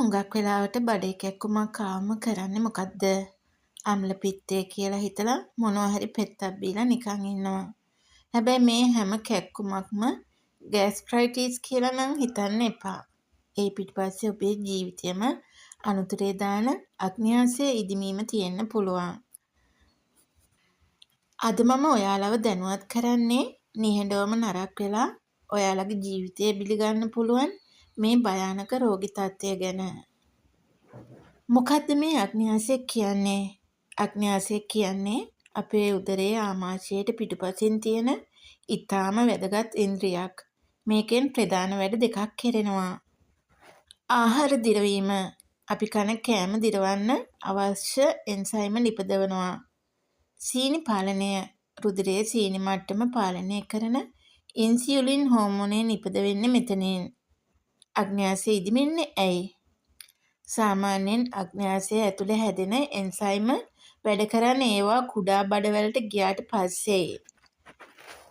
හුඟක් වෙලාවට බඩේ කැක්කුමක් ආවම කරන්නේ මොකද්ද? අම්ල පිත්තේ කියලා හිතලා මොනවා හරි පෙත්තක් බීලා නිකන් ඉන්නවා. හැබැයි මේ හැම කැක්කුමක්ම ગેස්ට්‍රයිටිස් කියලා නම් හිතන්න එපා. ඒ පිටිපස්සේ ඔබේ ජීවිතයම අනුතරේ දාන අග්න්‍යාසය ඉදිමීම තියෙන්න පුළුවන්. අද මම ඔයාලව දැනුවත් කරන්නේ නිහඬවම නරක් වෙලා ඔයාලගේ ජීවිතය බිලිගන්න පුළුවන් මේ භයානක රෝගී තත්ත්වය ගැන. මොකද්ද මේ අග්න්‍යාසය කියන්නේ? අග්න්‍යාසය කියන්නේ අපේ උදරයේ ආමාශයට පිටුපසින් තියෙන ඊටාම වැදගත් ඉන්ද්‍රියක්. මේකෙන් ප්‍රධාන වැඩ දෙකක් කෙරෙනවා. ආහාර දිරවීම, අපි කන කෑම දිරවන්න අවශ්‍ය එන්සයිම නිපදවනවා. සීනි පාලනය, රුධිරයේ සීනි මට්ටම පාලනය කරන ඉන්සියුලින් හෝමෝනය නිපද වෙන්නේ මෙතනින්. අග්න්‍යාසය ඉදිමෙන්නේ ඇයි? සාමාන්‍යයෙන් අග්න්‍යාසය ඇතුලේ හැදෙන එන්සයිම වැඩ කරන්නේ ඒවා කුඩා බඩවැලට ගියාට පස්සෙයි.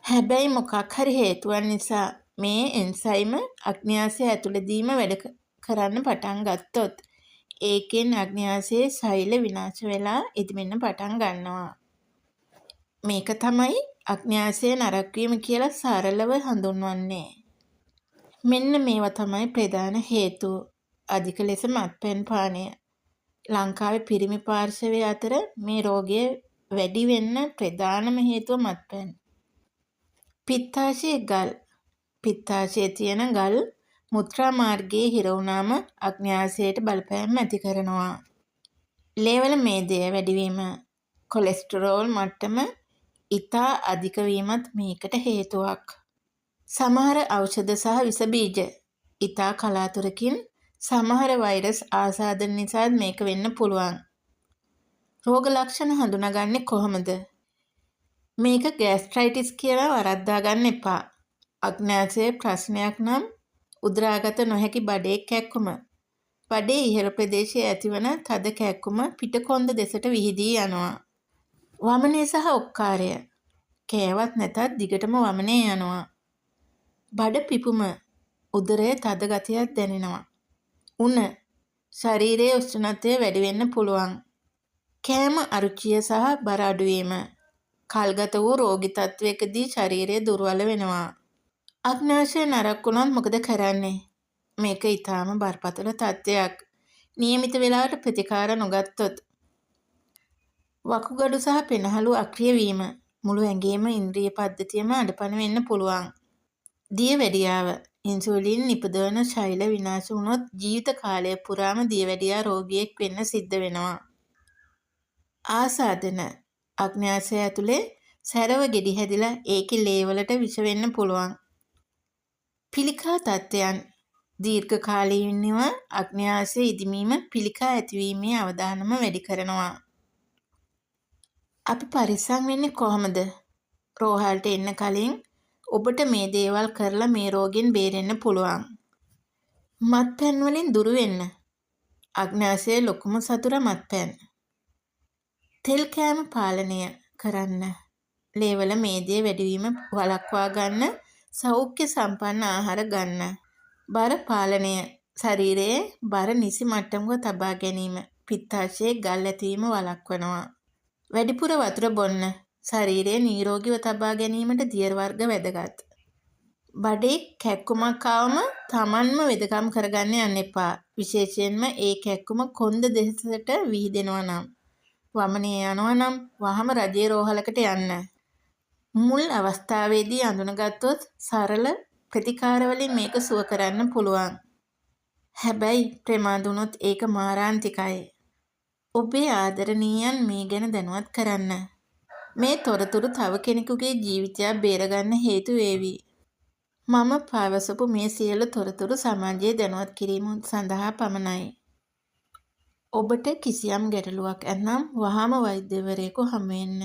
හැබැයි මොකක් හරි හේතුවක් නිසා මේ එන්සයිම අග්න්‍යාසය ඇතුලේදීම වැඩ කරන්න පටන් ගත්තොත් ඒකෙන් අග්න්‍යාසයේ සෛල විනාශ වෙලා ඉදිමෙන්න පටන් ගන්නවා. මේක තමයි අග්න්‍යාසය නරක් වීම කියලා සරලව හඳුන්වන්නේ. මෙන්න මේවා තමයි ප්‍රධාන හේතු. අධික ලෙස මත්පැන් පානය. ලංකාවේ පිරිමි පාර්ශවය අතර මේ රෝගය වැඩි වෙන්න ප්‍රධානම හේතුව මත්පැන්. පිත්තාශයේ ගල්. පිත්තාශයේ තියෙන ගල් මුත්‍රා මාර්ගයේ හිර වුණාම අග්න්‍යාසයට බලපෑම් ඇති කරනවා. ලේවල මේදය වැඩිවීම. කොලෙස්ටරෝල් මට්ටම ඉතා අධික වීමත් මේකට හේතුවක්. සමහර ඖෂධ සහ විස බීජ ඉතා කලාතුරකින් සමහර වෛරස් ආසාදන නිසාත් මේක වෙන්න පුළුවන්. රෝග ලක්ෂණ හඳුනාගන්නේ කොහොමද? මේක ગેස්ට්‍රයිටිස් කියලා වරද්දා ගන්න එපා. අග්න්‍යාසයේ ප්‍රශ්නයක් නම් උදරාගත නොහැකි බඩේ කැක්කුම. බඩේ ඉහළ ප්‍රදේශයේ ඇතිවන තද කැක්කුම පිටකොන්ද දෙසට විහිදී යනවා. වමනය සහ ඔක්කාරය. කෑවත් නැතත් දිගටම වමනය යනවා. බඩ පිපුම. උදරයේ තද ගතියක් දැනෙනවා. උණ. ශරීරයේ උෂ්ණත්වය වැඩි වෙන්න පුළුවන්. කෑම අරුචිය සහ බර අඩුවීම. කල්ගත වූ රෝගී තත්ත්වයකදී ශරීරය දුර්වල වෙනවා. අග්න්‍යාසය නරක් වුණොත් මොකද කරන්නේ? මේක ඊටාම බරපතල තත්ත්වයක්. નિયમિત වේලාවට ප්‍රතිකාර නොගත්තොත් වකුගඩු සහ පෙනහළු අක්‍රිය වීම. මුළු ඇඟේම ඉන්ද්‍රිය පද්ධතියම අඩපණ වෙන්න පුළුවන්. දියවැඩියාව. ඉන්සුලින් නිපදවන ශෛල විනාශ වුණොත් ජීවිත කාලය පුරාම දියවැඩියා රෝගියෙක් වෙන්න සිද්ධ වෙනවා. ආසාදන. අග්න්‍යාසය ඇතුලේ සැරව ගෙඩි හැදිලා ඒකේ ලේවලට විෂ වෙන්න පුළුවන්. පිළිකා තත්ත්වයන්. දීර්ඝ කාලීනව අග්න්‍යාසය ඉදිමීම පිළිකා ඇතිවීමේ අවදානම වැඩි කරනවා. අපි පරිස්සම් වෙන්නේ කොහොමද? රෝහලට එන්න කලින් ඔබට මේ දේවල් කරලා මේ රෝගෙන් බේරෙන්න පුළුවන්. මත්පැන් වලින් දුර වෙන්න. අග්න්‍යාසයේ ලොකුම සතුර මත්පැන්. තෙල් කෑම පාලනය කරන්න. ලේවල මේදය වැඩිවීම වළක්වා ගන්න සෞඛ්‍ය සම්පන්න ආහාර ගන්න. බර පාලනය. ශරීරයේ බර නිසි මට්ටමක තබා ගැනීම පිත්තාශයේ ගල් ඇතිවීම වළක්වනවා. වැඩිපුර වතුර බොන්න. ශරීරය නිරෝගීව තබා ගැනීමට දියර වර්ග වැදගත්. බඩේ කැක්කුමක් ආවම තමන්ම වෙදකම් කරගන්න යන්න එපා. විශේෂයෙන්ම ඒ කැක්කුම කොන්ද දෙසට විහිදෙනවා නම්. වමනය යනවා නම් වහම රජයේ රෝහලකට යන්න. මුල් අවස්ථාවේදී අඳුනගත්තොත් සරල ප්‍රතිකාර වලින් මේක සුව කරන්න පුළුවන්. හැබැයි ප්‍රමාද වුණොත් ඒක මාරාන්තිකයි. ඔබේ ආදරණීයන් මේ ගැන දැනුවත් කරන්න. මේ තොරතුරු තව කෙනෙකුගේ ජීවිතයක් බේරගන්න හේතු වේවි. මම පවසපු මේ සියලු තොරතුරු සමාජයේ දැනුවත් කිරීම සඳහා පමණයි. ඔබට කිසියම් ගැටලුවක් ඇතනම් වහාම වෛද්‍යවරයෙකු හමු වෙන්න.